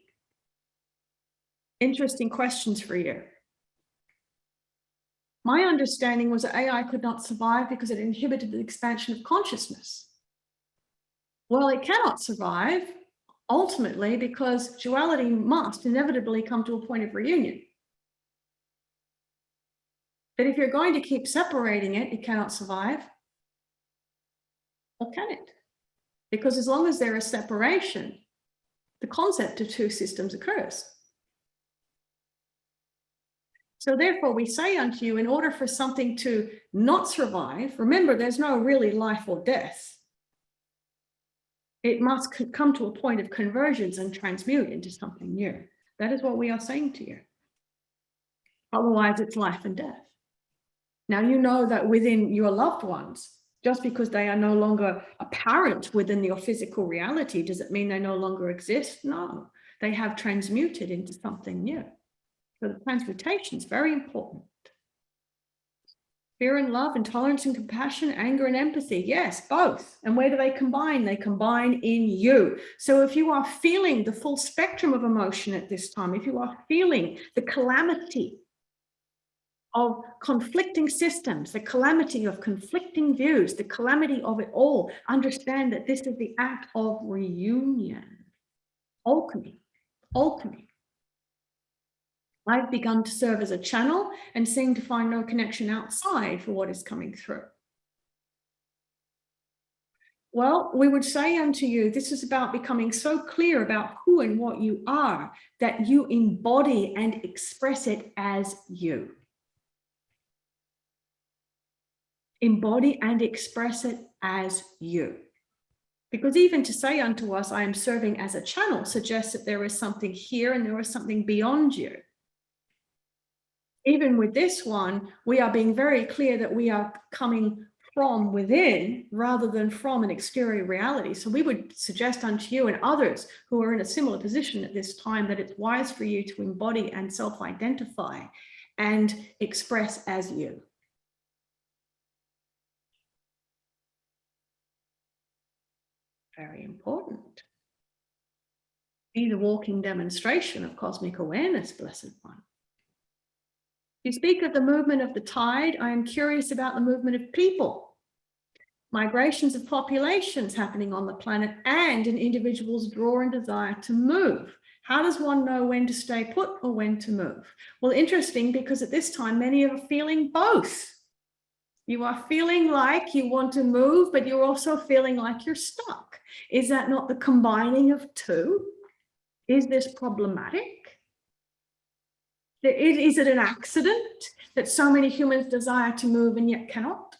Interesting questions for you. My understanding was that AI could not survive because it inhibited the expansion of consciousness. Well, it cannot survive ultimately because duality must inevitably come to a point of reunion. But if you're going to keep separating it, it cannot survive. Or can it? Because as long as there is separation, the concept of two systems occurs. So therefore we say unto you, in order for something to not survive, remember, there's no really life or death. It must come to a point of convergence and transmute into something new. That is what we are saying to you. Otherwise, it's life and death. Now, you know that within your loved ones, just because they are no longer apparent within your physical reality, does it mean they no longer exist? No, they have transmuted into something new. So the transmutation is very important. Fear and love, intolerance and compassion, anger and empathy. Yes, both. And where do they combine? They combine in you. So if you are feeling the full spectrum of emotion at this time, if you are feeling the calamity of conflicting systems, the calamity of conflicting views, the calamity of it all, understand that this is the act of reunion. Alchemy. Alchemy. I've begun to serve as a channel and seem to find no connection outside for what is coming through. Well, we would say unto you, this is about becoming so clear about who and what you are that you embody and express it as you. Embody and express it as you. Because even to say unto us, I am serving as a channel, suggests that there is something here and there is something beyond you. Even with this one, we are being very clear that we are coming from within rather than from an exterior reality. So we would suggest unto you and others who are in a similar position at this time that it's wise for you to embody and self-identify and express as you. Very important. Be the walking demonstration of cosmic awareness, Blessed One. You speak of the movement of the tide. I am curious about the movement of people. Migrations of populations happening on the planet and an individual's draw and desire to move. How does one know when to stay put or when to move? Well, interesting, because at this time, many are feeling both. You are feeling like you want to move, but you're also feeling like you're stuck. Is that not the combining of two? Is this problematic? Is it an accident that so many humans desire to move and yet cannot?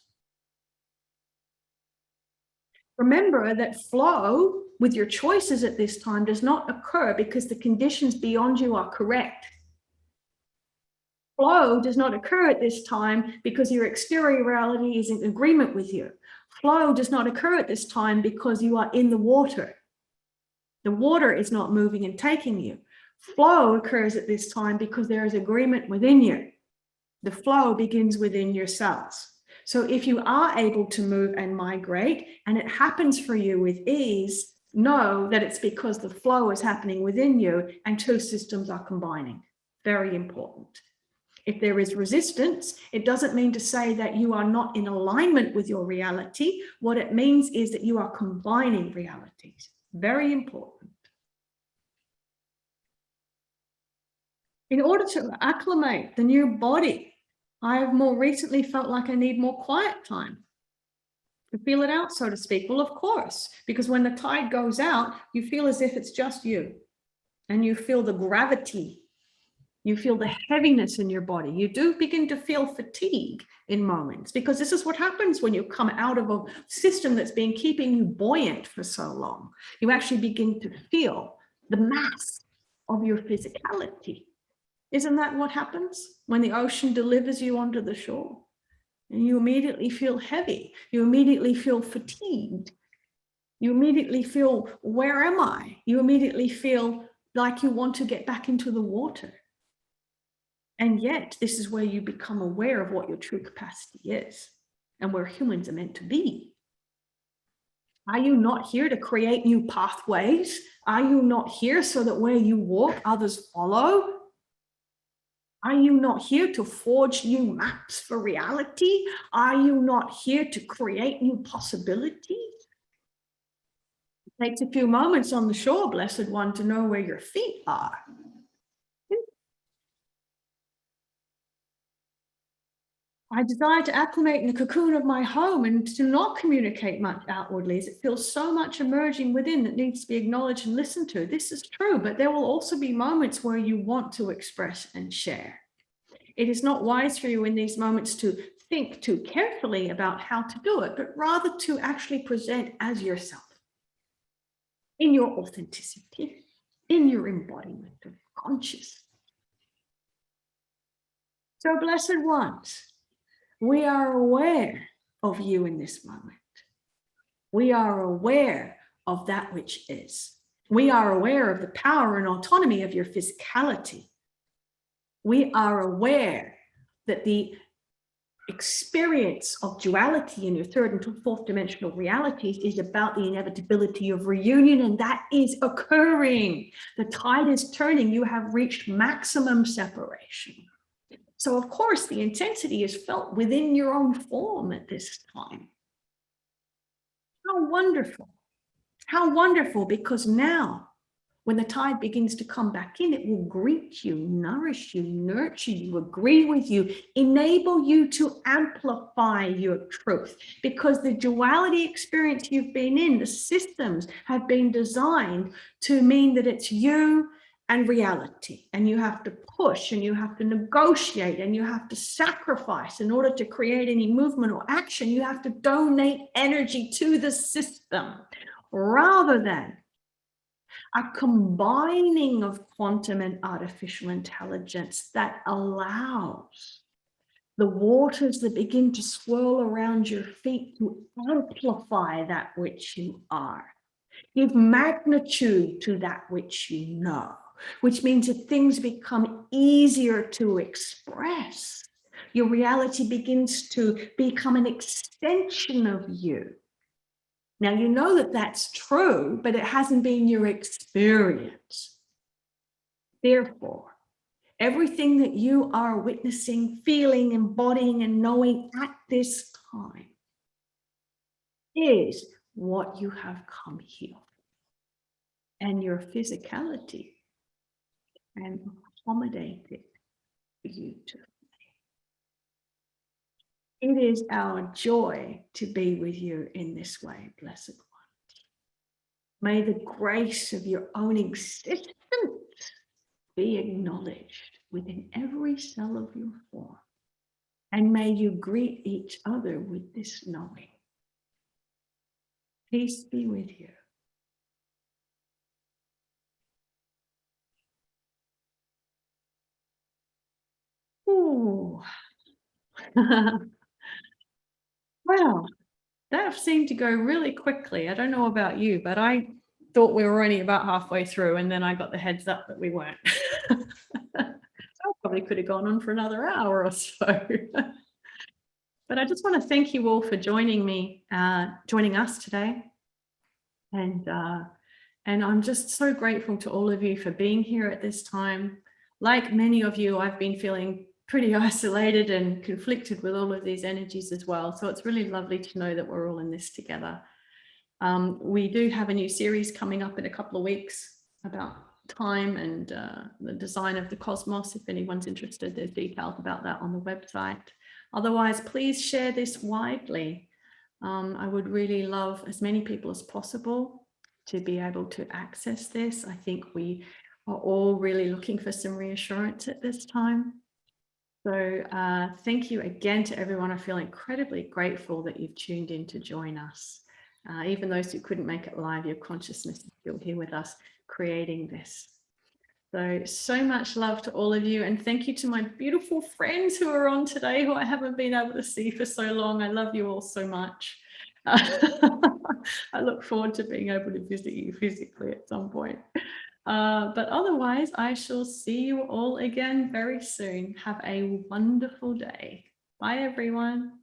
Remember that flow with your choices at this time does not occur because the conditions beyond you are correct. Flow does not occur at this time because your exterior reality is in agreement with you. Flow does not occur at this time because you are in the water. The water is not moving and taking you. Flow occurs at this time because there is agreement within you. The flow begins within yourselves. So if you are able to move and migrate and it happens for you with ease, know that it's because the flow is happening within you and two systems are combining. Very important. If there is resistance, it doesn't mean to say that you are not in alignment with your reality. What it means is that you are combining realities. Very important. In order to acclimate the new body, I have more recently felt like I need more quiet time to feel it out, so to speak. Well, of course, because when the tide goes out, you feel as if it's just you, and you feel the gravity. You feel the heaviness in your body. You do begin to feel fatigue in moments, because this is what happens when you come out of a system that's been keeping you buoyant for so long. You actually begin to feel the mass of your physicality. Isn't that what happens when the ocean delivers you onto the shore? And you immediately feel heavy. You immediately feel fatigued. You immediately feel, where am I? You immediately feel like you want to get back into the water. And yet, this is where you become aware of what your true capacity is and where humans are meant to be. Are you not here to create new pathways? Are you not here so that where you walk, others follow? Are you not here to forge new maps for reality? Are you not here to create new possibilities? It takes a few moments on the shore, Blessed One, to know where your feet are. I desire to acclimate in the cocoon of my home and to not communicate much outwardly, as it feels so much emerging within that needs to be acknowledged and listened to. This is true, but there will also be moments where you want to express and share. It is not wise for you in these moments to think too carefully about how to do it, but rather to actually present as yourself, in your authenticity, in your embodiment of consciousness. So, Blessed Ones, we are aware of you in this moment. We are aware of that which is. We are aware of the power and autonomy of your physicality. We are aware that the experience of duality in your third and fourth dimensional realities is about the inevitability of reunion, and that is occurring. The tide is turning. You have reached maximum separation. So, of course, the intensity is felt within your own form at this time. How wonderful. How wonderful, because now, when the tide begins to come back in, it will greet you, nourish you, nurture you, agree with you, enable you to amplify your truth, because the duality experience you've been in, the systems have been designed to mean that it's you and reality, and you have to push and you have to negotiate and you have to sacrifice in order to create any movement or action. You have to donate energy to the system rather than a combining of quantum and artificial intelligence that allows the waters that begin to swirl around your feet to amplify that which you are. Give magnitude to that which you know, which means that things become easier to express. Your reality begins to become an extension of you. Now, you know that that's true, but it hasn't been your experience. Therefore, everything that you are witnessing, feeling, embodying, and knowing at this time is what you have come here. And your physicality can accommodate it beautifully. It is our joy to be with you in this way, Blessed Ones. May the grace of your own existence be acknowledged within every cell of your form. And may you greet each other with this knowing. Peace be with you. Ooh. Well, that seemed to go really quickly. I don't know about you, but I thought we were only about halfway through, and then I got the heads up that we weren't. So I probably could have gone on for another hour or so. But I just want to thank you all for joining us today. And I'm just so grateful to all of you for being here at this time. Like many of you, I've been feeling pretty isolated and conflicted with all of these energies as well. So it's really lovely to know that we're all in this together. We do have a new series coming up in a couple of weeks about time and the design of the cosmos. If anyone's interested, there's details about that on the website. Otherwise, please share this widely. I would really love as many people as possible to be able to access this. I think we are all really looking for some reassurance at this time. So thank you again to everyone. I feel incredibly grateful that you've tuned in to join us. Even those who couldn't make it live, your consciousness is still here with us creating this. So much love to all of you. And thank you to my beautiful friends who are on today, who I haven't been able to see for so long. I love you all so much. I look forward to being able to visit you physically at some point. But otherwise, I shall see you all again very soon. Have a wonderful day. Bye, everyone.